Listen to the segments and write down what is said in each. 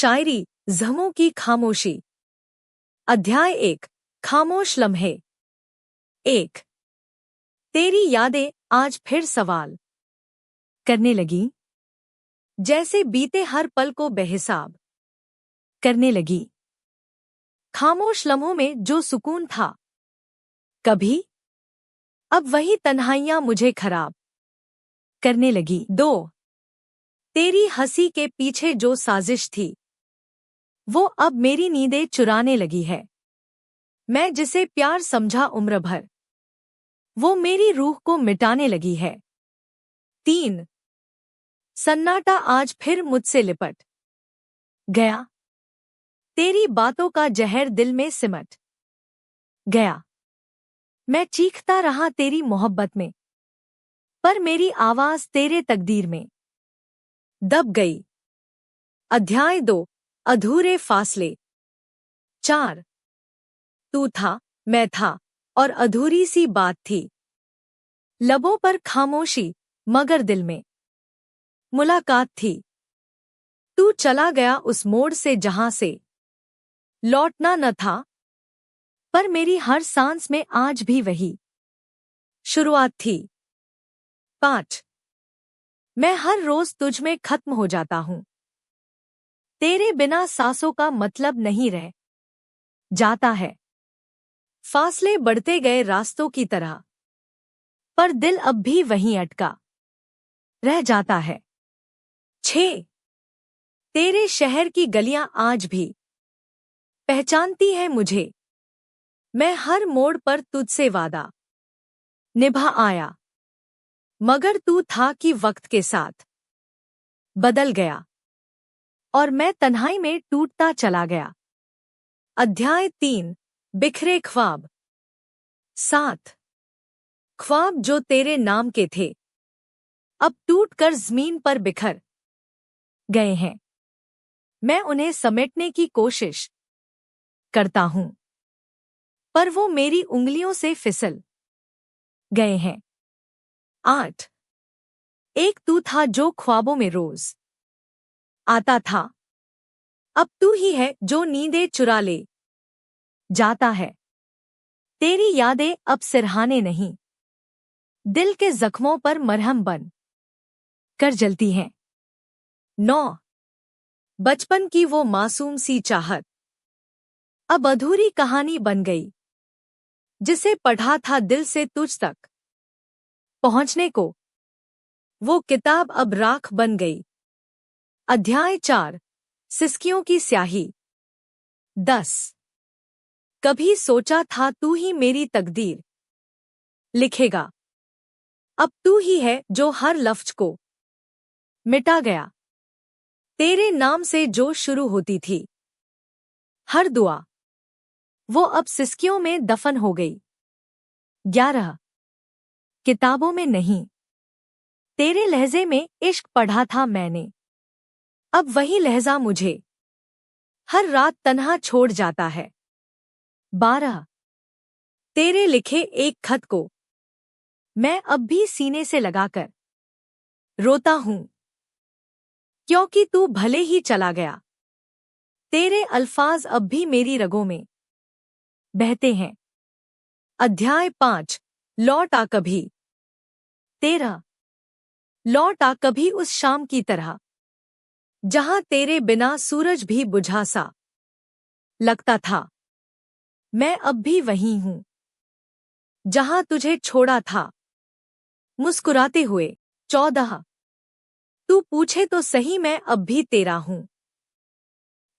शायरी ज़हमों की खामोशी। अध्याय 1। खामोश लम्हे। 1। तेरी यादें आज फिर सवाल करने लगी, जैसे बीते हर पल को बेहिसाब करने लगी। खामोश लम्हों में जो सुकून था कभी, अब वही तन्हाइयां मुझे खराब करने लगी। 2। तेरी हंसी के पीछे जो साजिश थी वो अब मेरी नींदें चुराने लगी है। मैं जिसे प्यार समझा उम्र भर, वो मेरी रूह को मिटाने लगी है। 3। सन्नाटा आज फिर मुझसे लिपट गया, तेरी बातों का जहर दिल में सिमट गया। मैं चीखता रहा तेरी मोहब्बत में, पर मेरी आवाज तेरे तकदीर में दब गई। अध्याय 2। अधूरे फासले। 4। तू था, मैं था, और अधूरी सी बात थी। लबों पर खामोशी, मगर दिल में मुलाकात थी। तू चला गया उस मोड़ से जहां से लौटना न था, पर मेरी हर सांस में आज भी वही शुरुआत थी। 5। मैं हर रोज तुझ में खत्म हो जाता हूं, तेरे बिना सांसों का मतलब नहीं रह जाता है। फासले बढ़ते गए रास्तों की तरह, पर दिल अब भी वहीं अटका रह जाता है। 6। तेरे शहर की गलियां आज भी पहचानती हैं मुझे, मैं हर मोड़ पर तुझसे वादा निभा आया, मगर तू था कि वक्त के साथ बदल गया और मैं तन्हाई में टूटता चला गया। अध्याय 3। बिखरे ख्वाब। 7। ख्वाब जो तेरे नाम के थे अब टूटकर जमीन पर बिखर गए हैं। मैं उन्हें समेटने की कोशिश करता हूं, पर वो मेरी उंगलियों से फिसल गए हैं। 8। एक तू था जो ख्वाबों में रोज आता था, अब तू ही है जो नींदें चुरा ले जाता है। तेरी यादें अब सिरहाने नहीं, दिल के जख्मों पर मरहम बन कर जलती हैं। 9। बचपन की वो मासूम सी चाहत अब अधूरी कहानी बन गई, जिसे पढ़ा था दिल से तुझ तक पहुंचने को, वो किताब अब राख बन गई। अध्याय 4। सिसकियों की स्याही। 10। कभी सोचा था तू ही मेरी तकदीर लिखेगा, अब तू ही है जो हर लफ्ज को मिटा गया। तेरे नाम से जो शुरू होती थी हर दुआ, वो अब सिसकियों में दफन हो गई। 11। किताबों में नहीं, तेरे लहजे में इश्क पढ़ा था मैंने, अब वही लहजा मुझे हर रात तन्हा छोड़ जाता है। 12। तेरे लिखे एक खत को मैं अब भी सीने से लगाकर रोता हूं, क्योंकि तू भले ही चला गया, तेरे अल्फाज अब भी मेरी रगों में बहते हैं। अध्याय 5। लौट आ कभी। 13। लौट आ कभी उस शाम की तरह, जहां तेरे बिना सूरज भी बुझा सा लगता था। मैं अब भी वही हूं जहां तुझे छोड़ा था, मुस्कुराते हुए। 14। तू पूछे तो सही मैं अब भी तेरा हूं,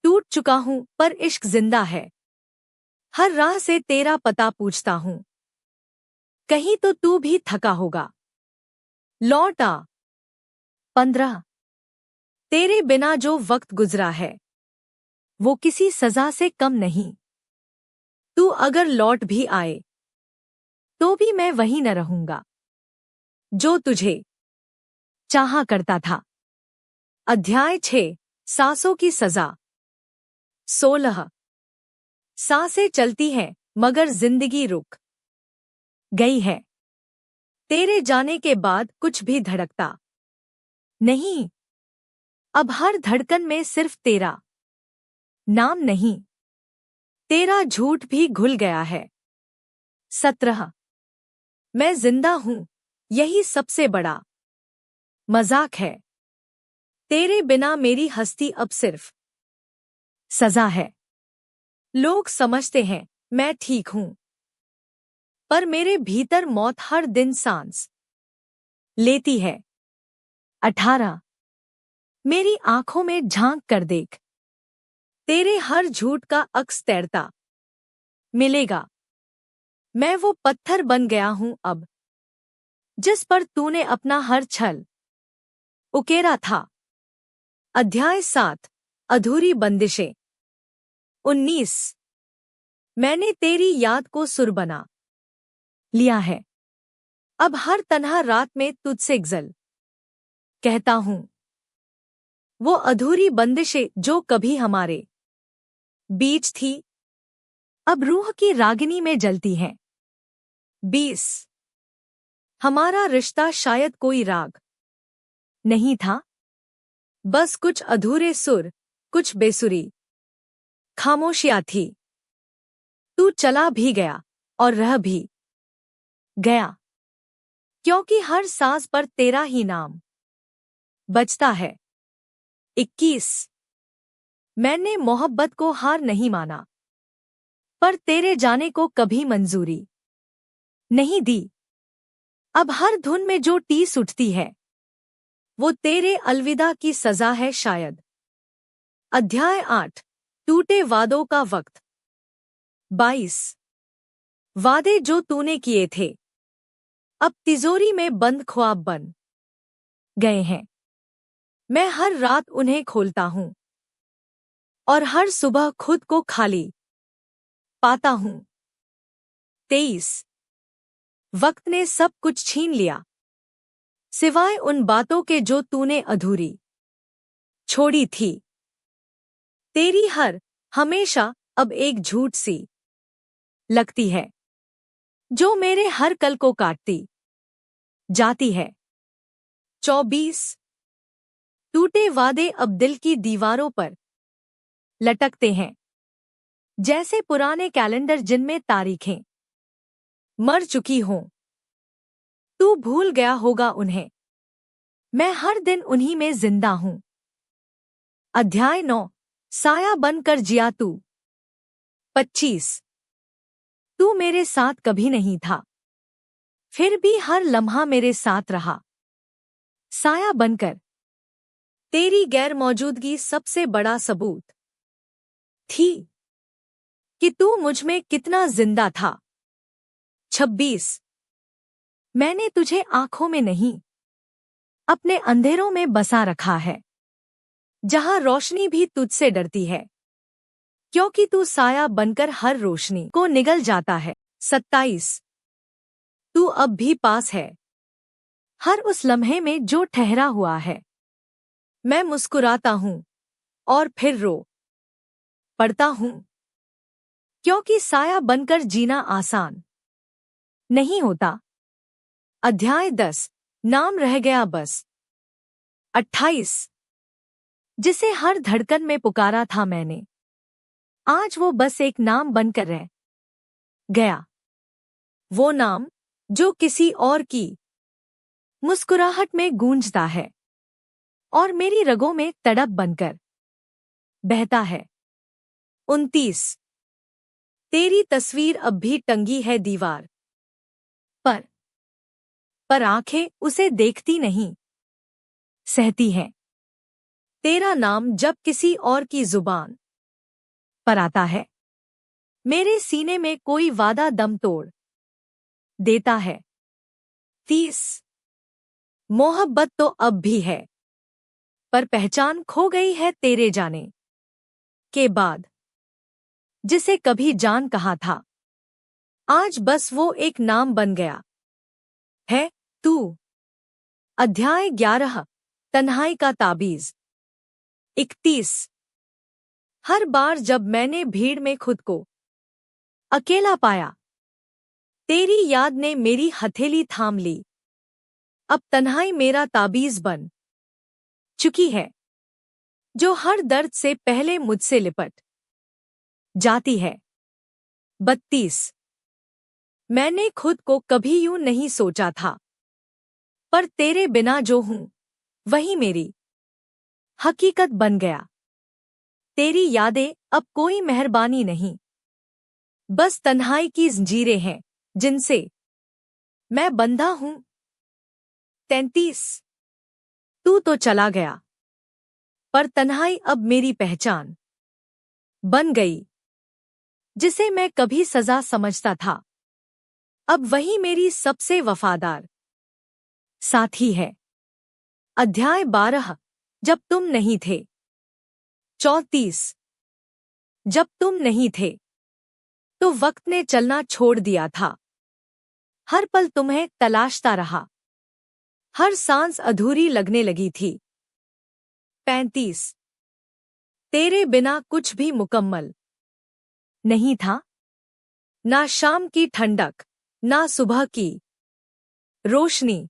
टूट चुका हूं पर इश्क जिंदा है, हर राह से तेरा पता पूछता हूं, कहीं तो तू भी थका होगा, लौट आ। 15। तेरे बिना जो वक्त गुजरा है वो किसी सजा से कम नहीं, तू अगर लौट भी आए तो भी मैं वहीं न रहूंगा जो तुझे चाहा करता था। अध्याय 6। सांसों की सजा। 16। सांसें चलती हैं मगर जिंदगी रुक गई है, तेरे जाने के बाद कुछ भी धड़कता नहीं, अब हर धड़कन में सिर्फ तेरा नाम नहीं, तेरा झूठ भी घुल गया है। 17 मैं जिंदा हूं, यही सबसे बड़ा मजाक है। तेरे बिना मेरी हस्ती अब सिर्फ सजा है। लोग समझते हैं मैं ठीक हूं, पर मेरे भीतर मौत हर दिन सांस लेती है। 18 मेरी आंखों में झांक कर देख, तेरे हर झूठ का अक्स तैरता मिलेगा। मैं वो पत्थर बन गया हूं अब, जिस पर तूने अपना हर छल उकेरा था। अध्याय 7 अधूरी बंदिशें। 19 मैंने तेरी याद को सुर बना लिया है, अब हर तन्हा रात में तुझसे गज़ल कहता हूं। वो अधूरी बंदिशें जो कभी हमारे बीच थी, अब रूह की रागिनी में जलती हैं। 20 हमारा रिश्ता शायद कोई राग नहीं था, बस कुछ अधूरे सुर, कुछ बेसुरी खामोशियां थी। तू चला भी गया और रह भी गया, क्योंकि हर सांस पर तेरा ही नाम बजता है। 21 मैंने मोहब्बत को हार नहीं माना, पर तेरे जाने को कभी मंजूरी नहीं दी। अब हर धुन में जो टीस उठती है, वो तेरे अलविदा की सजा है शायद। अध्याय 8 टूटे वादों का वक्त। 22 वादे जो तूने किए थे, अब तिजोरी में बंद ख्वाब बन गए हैं। मैं हर रात उन्हें खोलता हूं और हर सुबह खुद को खाली पाता हूं। 23 वक्त ने सब कुछ छीन लिया, सिवाय उन बातों के जो तूने अधूरी छोड़ी थी। तेरी हर हमेशा अब एक झूठ सी लगती है, जो मेरे हर कल को काटती जाती है। 24 टूटे वादे अब दिल की दीवारों पर लटकते हैं, जैसे पुराने कैलेंडर जिनमें तारीखें मर चुकी हों। तू भूल गया होगा उन्हें, मैं हर दिन उन्हीं में जिंदा हूं। अध्याय 9 साया बनकर जिया तू। 25 तू मेरे साथ कभी नहीं था, फिर भी हर लम्हा मेरे साथ रहा। साया बनकर तेरी गैरमौजूदगी सबसे बड़ा सबूत थी कि तू मुझ में कितना जिंदा था। 26 मैंने तुझे आंखों में नहीं, अपने अंधेरों में बसा रखा है, जहां रोशनी भी तुझसे डरती है, क्योंकि तू साया बनकर हर रोशनी को निगल जाता है। 27 तू अब भी पास है, हर उस लम्हे में जो ठहरा हुआ है। मैं मुस्कुराता हूं और फिर रो पड़ता हूं, क्योंकि साया बनकर जीना आसान नहीं होता। अध्याय 10 नाम रह गया बस। 28 जिसे हर धड़कन में पुकारा था मैंने, आज वो बस एक नाम बनकर रह गया। वो नाम जो किसी और की मुस्कुराहट में गूंजता है और मेरी रगों में तड़प बनकर बहता है। 29 तेरी तस्वीर अब भी टंगी है दीवार पर आंखें उसे देखती नहीं, सहती हैं। तेरा नाम जब किसी और की जुबान पर आता है, मेरे सीने में कोई वादा दम तोड़ देता है। 30 मोहब्बत तो अब भी है, पर पहचान खो गई है तेरे जाने के बाद। जिसे कभी जान कहा था, आज बस वो एक नाम बन गया है तू। अध्याय 11 तन्हाई का ताबीज। 31 हर बार जब मैंने भीड़ में खुद को अकेला पाया, तेरी याद ने मेरी हथेली थाम ली। अब तन्हाई मेरा ताबीज बन चुकी है, जो हर दर्द से पहले मुझसे लिपट जाती है। 32। मैंने खुद को कभी यूं नहीं सोचा था, पर तेरे बिना जो हूं वही मेरी हकीकत बन गया। तेरी यादें अब कोई मेहरबानी नहीं, बस तन्हाई की जंजीरें हैं जिनसे मैं बंधा हूं। 33। तू तो चला गया, पर तन्हाई अब मेरी पहचान बन गई। जिसे मैं कभी सजा समझता था, अब वही मेरी सबसे वफादार साथी है। अध्याय 12। जब तुम नहीं थे। 34। जब तुम नहीं थे तो वक्त ने चलना छोड़ दिया था। हर पल तुम्हें तलाशता रहा, हर सांस अधूरी लगने लगी थी। 35। तेरे बिना कुछ भी मुकम्मल नहीं था, ना शाम की ठंडक, ना सुबह की रोशनी।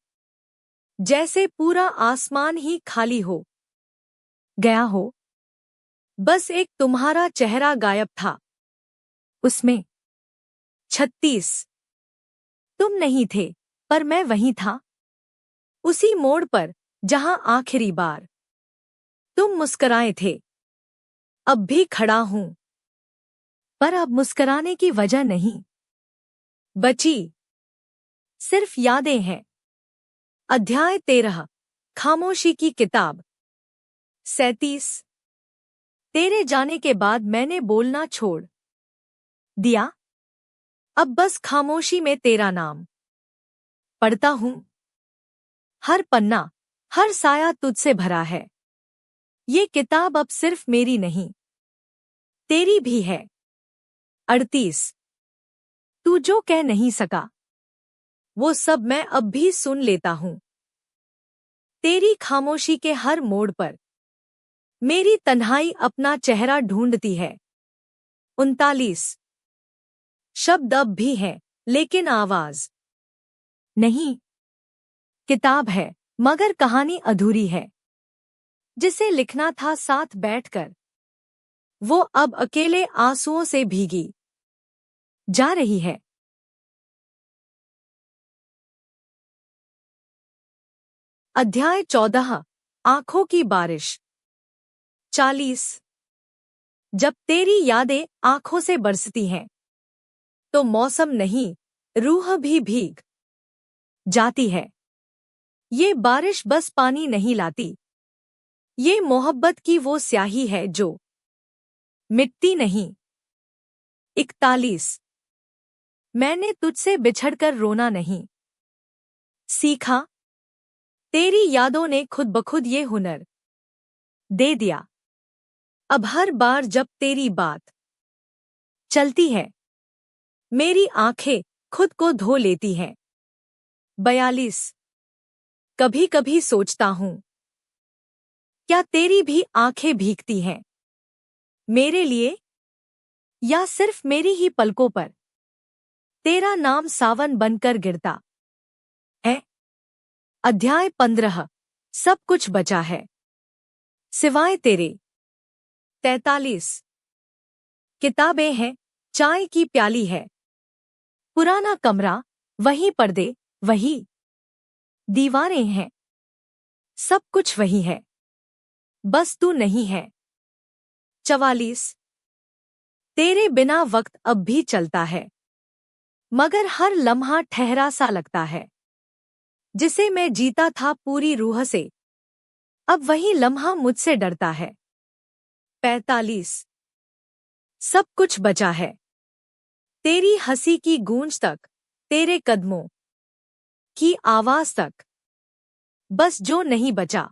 जैसे पूरा आसमान ही खाली हो गया हो, बस एक तुम्हारा चेहरा गायब था उसमें। 36। तुम नहीं थे, पर मैं वहीं था, उसी मोड़ पर जहां आखिरी बार तुम मुस्कराए थे। अब भी खड़ा हूं, पर अब मुस्कराने की वजह नहीं बची, सिर्फ यादें हैं। अध्याय 13। खामोशी की किताब। 37। तेरे जाने के बाद मैंने बोलना छोड़ दिया, अब बस खामोशी में तेरा नाम पढ़ता हूं। हर पन्ना, हर साया तुझसे भरा है। ये किताब अब सिर्फ मेरी नहीं, तेरी भी है। 38। तू जो कह नहीं सका, वो सब मैं अब भी सुन लेता हूं। तेरी खामोशी के हर मोड़ पर मेरी तन्हाई अपना चेहरा ढूंढती है। 39। शब्द अब भी है, लेकिन आवाज नहीं। किताब है, मगर कहानी अधूरी है। जिसे लिखना था साथ बैठकर, वो अब अकेले आंसुओं से भीगी जा रही है। अध्याय 14। आंखों की बारिश। 40। जब तेरी यादें आंखों से बरसती हैं, तो मौसम नहीं, रूह भी भीग जाती है। ये बारिश बस पानी नहीं लाती, ये मोहब्बत की वो स्याही है जो मिटती नहीं। 41। मैंने तुझसे बिछड़कर रोना नहीं सीखा, तेरी यादों ने खुद ब खुद ये हुनर दे दिया। अब हर बार जब तेरी बात चलती है, मेरी आंखें खुद को धो लेती हैं। 42। कभी कभी सोचता हूं, क्या तेरी भी आंखें भीगती हैं मेरे लिए, या सिर्फ मेरी ही पलकों पर तेरा नाम सावन बनकर गिरता है। अध्याय 15। सब कुछ बचा है सिवाय तेरे। 43। किताबें हैं, चाय की प्याली है, पुराना कमरा, वही पर्दे, वही दीवारें हैं, सब कुछ वही है, बस तू नहीं है। 44। तेरे बिना वक्त अब भी चलता है, मगर हर लम्हा ठहरा सा लगता है। जिसे मैं जीता था पूरी रूह से, अब वही लम्हा मुझसे डरता है। 45। सब कुछ बचा है, तेरी हंसी की गूंज तक, तेरे कदमों की आवाज तक, बस जो नहीं बचा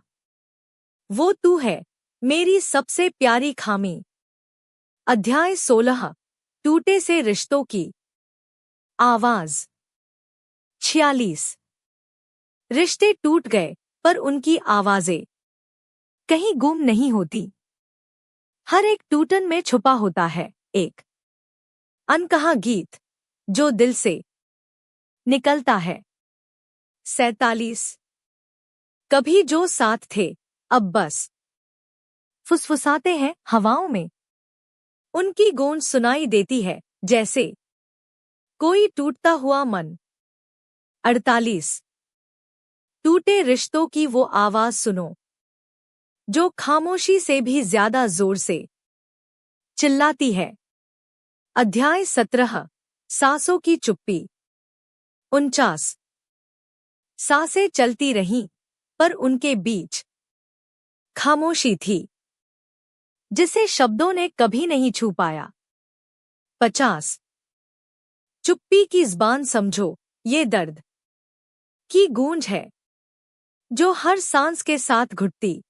वो तू है, मेरी सबसे प्यारी खामी। अध्याय 16। टूटे से रिश्तों की आवाज। 46। रिश्ते टूट गए, पर उनकी आवाजें कहीं गुम नहीं होती। हर एक टूटन में छुपा होता है एक अनकहा गीत, जो दिल से निकलता है। 47। कभी जो साथ थे, अब बस फुसफुसाते हैं हवाओं में। उनकी गूंज सुनाई देती है जैसे कोई टूटता हुआ मन। 48। टूटे रिश्तों की वो आवाज सुनो जो खामोशी से भी ज्यादा जोर से चिल्लाती है। अध्याय 17। सांसों की चुप्पी। 49। सांसें चलती रहीं, पर उनके बीच खामोशी थी जिसे शब्दों ने कभी नहीं छू पाया। 50। चुप्पी की ज़बान समझो, ये दर्द की गूंज है जो हर सांस के साथ घुटती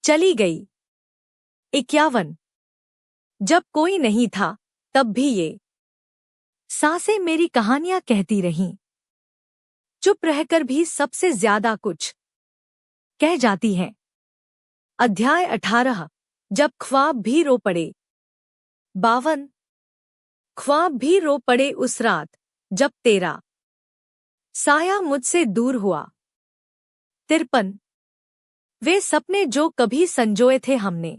चली गई। 51। जब कोई नहीं था तब भी ये सांसें मेरी कहानियां कहती रहीं। चुप रहकर भी सबसे ज्यादा कुछ कह जाती हैं। अध्याय 18। जब ख्वाब भी रो पड़े। 52। ख्वाब भी रो पड़े उस रात जब तेरा साया मुझसे दूर हुआ। 53। वे सपने जो कभी संजोए थे हमने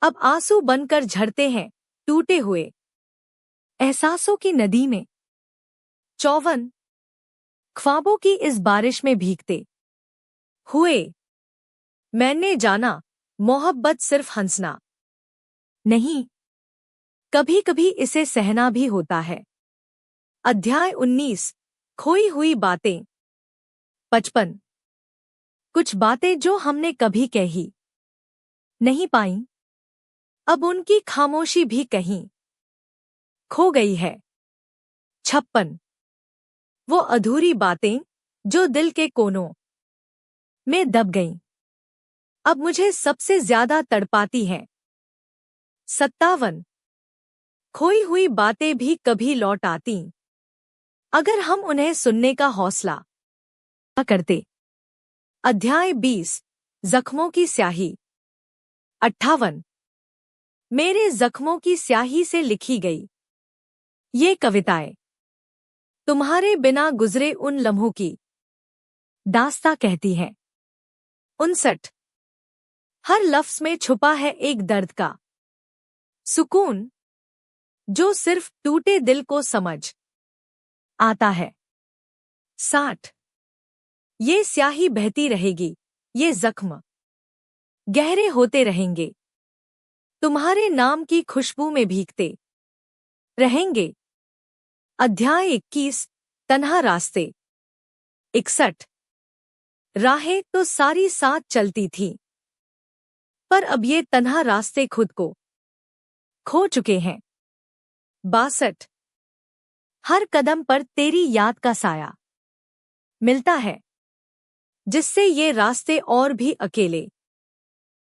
अब आंसू बनकर झरते हैं टूटे हुए एहसासों की नदी में। 54। ख्वाबों की इस बारिश में भीगते हुए मैंने जाना मोहब्बत सिर्फ हंसना नहीं, कभी कभी इसे सहना भी होता है। अध्याय 19। खोई हुई बातें। 55। कुछ बातें जो हमने कभी कही नहीं पाईं, अब उनकी खामोशी भी कहीं खो गई है। 56। वो अधूरी बातें जो दिल के कोनों में दब गईं, अब मुझे सबसे ज्यादा तड़पाती हैं। 57। खोई हुई बातें भी कभी लौट आतीं, अगर हम उन्हें सुनने का हौसला करते। अध्याय 20। जख्मों की स्याही। 58। मेरे जख्मों की स्याही से लिखी गई ये कविताएं तुम्हारे बिना गुजरे उन लम्हों की दास्तां कहती हैं। 59। हर लफ्ज में छुपा है एक दर्द का सुकून जो सिर्फ टूटे दिल को समझ आता है। 60। ये स्याही बहती रहेगी, ये जख्म गहरे होते रहेंगे, तुम्हारे नाम की खुशबू में भीगते रहेंगे। अध्याय 21। तन्हा रास्ते। 61। राहें तो सारी साथ चलती थीं, पर अब ये तन्हा रास्ते खुद को खो चुके हैं। 62। हर कदम पर तेरी याद का साया मिलता है, जिससे ये रास्ते और भी अकेले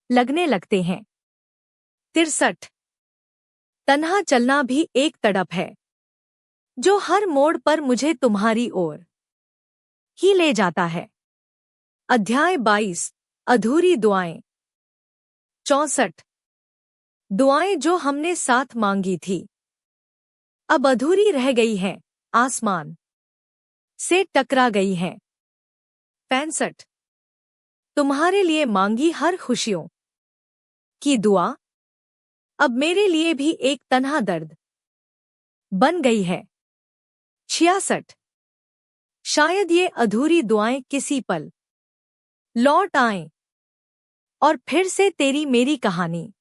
लगने लगते हैं। 63। तन्हा चलना भी एक तड़प है जो हर मोड़ पर मुझे तुम्हारी ओर ही ले जाता है। अध्याय 22। अधूरी दुआएं। 64। दुआएं जो हमने साथ मांगी थी अब अधूरी रह गई हैं, आसमान से टकरा गई हैं। 65। तुम्हारे लिए मांगी हर खुशियों की दुआ अब मेरे लिए भी एक तन्हा दर्द बन गई है। 66। शायद ये अधूरी दुआएं किसी पल लौट आएं और फिर से तेरी मेरी कहानी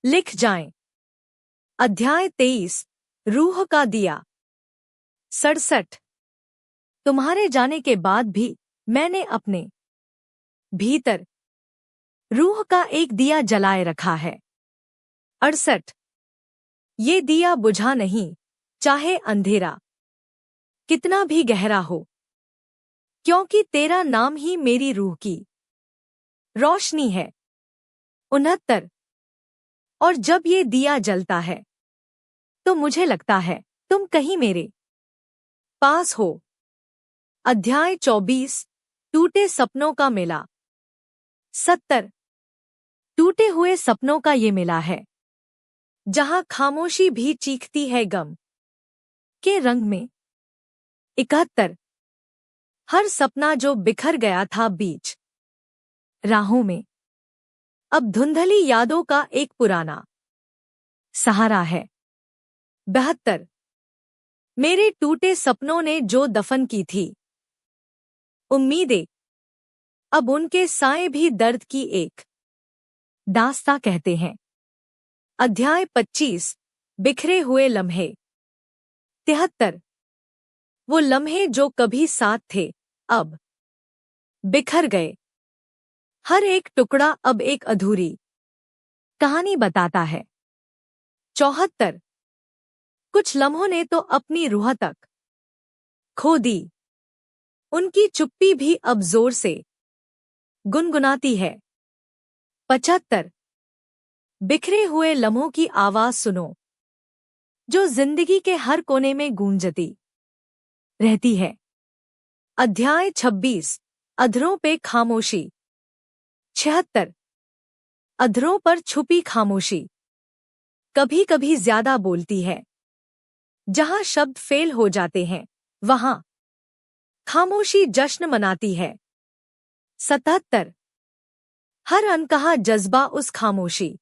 लिख जाएं। अध्याय 23। रूह का दिया। 67। तुम्हारे जाने के बाद भी मैंने अपने भीतर रूह का एक दिया जलाए रखा है। 68। ये दिया बुझा नहीं, चाहे अंधेरा कितना भी गहरा हो, क्योंकि तेरा नाम ही मेरी रूह की रोशनी है। 69। और जब ये दिया जलता है तो मुझे लगता है तुम कहीं मेरे पास हो। अध्याय 24। टूटे सपनों का मेला। 70। टूटे हुए सपनों का ये मेला है जहां खामोशी भी चीखती है गम के रंग में। 71। हर सपना जो बिखर गया था बीच राहों में अब धुंधली यादों का एक पुराना सहारा है। 72। मेरे टूटे सपनों ने जो दफन की थी उम्मीदें, अब उनके साए भी दर्द की एक दास्तां कहते हैं। अध्याय 25। बिखरे हुए लम्हे। 73। वो लम्हे जो कभी साथ थे अब बिखर गए। हर एक टुकड़ा अब एक अधूरी कहानी बताता है। 74। कुछ लम्हों ने तो अपनी रूह तक खो दी, उनकी चुप्पी भी अब जोर से गुनगुनाती है। 75। बिखरे हुए लम्हों की आवाज सुनो, जो जिंदगी के हर कोने में गूंजती रहती है। अध्याय 26। अधरों पे खामोशी। 76। अधरों पर छुपी खामोशी कभी कभी ज्यादा बोलती है। जहां शब्द फेल हो जाते हैं वहां खामोशी जश्न मनाती है। 77। हर अनकहा जज्बा उस खामोशी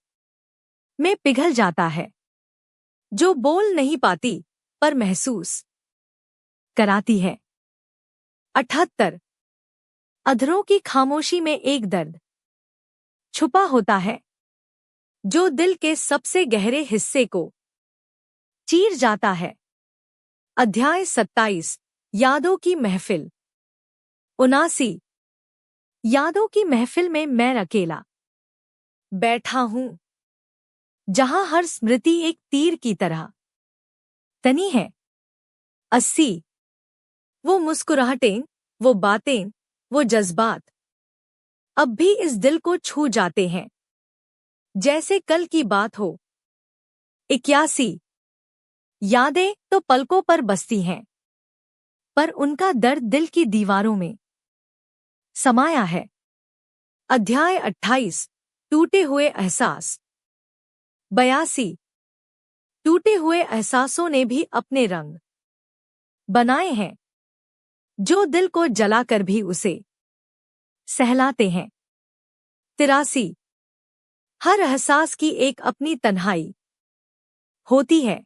में पिघल जाता है, जो बोल नहीं पाती पर महसूस कराती है। 78। अधरों की खामोशी में एक दर्द छुपा होता है, जो दिल के सबसे गहरे हिस्से को चीर जाता है। अध्याय 27। यादों की महफिल। 79। यादों की महफिल में मैं अकेला बैठा हूं, जहां हर स्मृति एक तीर की तरह तनी है। 80। वो मुस्कुराहटें, वो बातें, वो जज्बात अब भी इस दिल को छू जाते हैं, जैसे कल की बात हो। 81। यादें तो पलकों पर बसती हैं, पर उनका दर्द दिल की दीवारों में समाया है। अध्याय 28। टूटे हुए एहसास। 82। टूटे हुए एहसासों ने भी अपने रंग बनाए हैं, जो दिल को जलाकर भी उसे सहलाते हैं। 83। हर एहसास की एक अपनी तन्हाई होती है,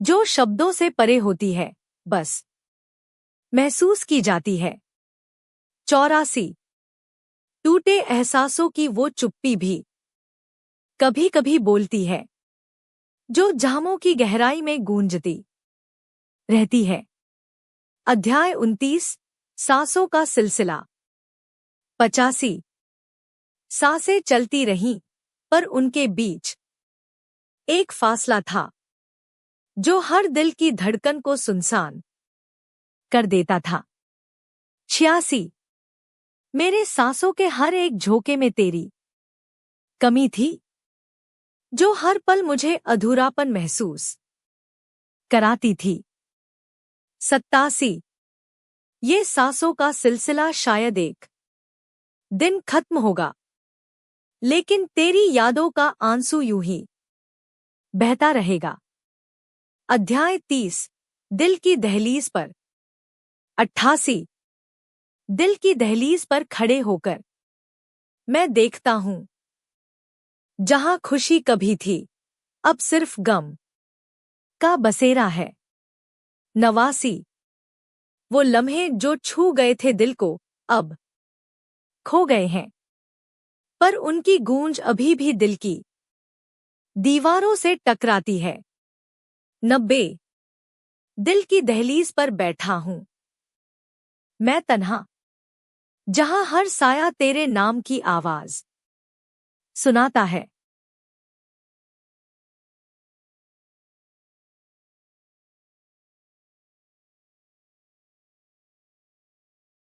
जो शब्दों से परे होती है, बस महसूस की जाती है। 84। टूटे एहसासों की वो चुप्पी भी कभी कभी बोलती है, जो जामों की गहराई में गूंजती रहती है। अध्याय 29। सांसों का सिलसिला। 85। सांसें चलती रहीं, पर उनके बीच एक फासला था, जो हर दिल की धड़कन को सुनसान कर देता था। 86। मेरे सांसों के हर एक झोंके में तेरी कमी थी, जो हर पल मुझे अधूरापन महसूस कराती थी। 87। ये सांसों का सिलसिला शायद एक दिन खत्म होगा, लेकिन तेरी यादों का आंसू यूं ही बहता रहेगा। अध्याय 30। दिल की दहलीज पर। 88। दिल की दहलीज पर खड़े होकर मैं देखता हूं, जहां खुशी कभी थी अब सिर्फ गम का बसेरा है। 89। वो लम्हे जो छू गए थे दिल को अब खो गए हैं, पर उनकी गूंज अभी भी दिल की दीवारों से टकराती है। 90। दिल की दहलीज पर बैठा हूं मैं तन्हा, जहां हर साया तेरे नाम की आवाज सुनाता है।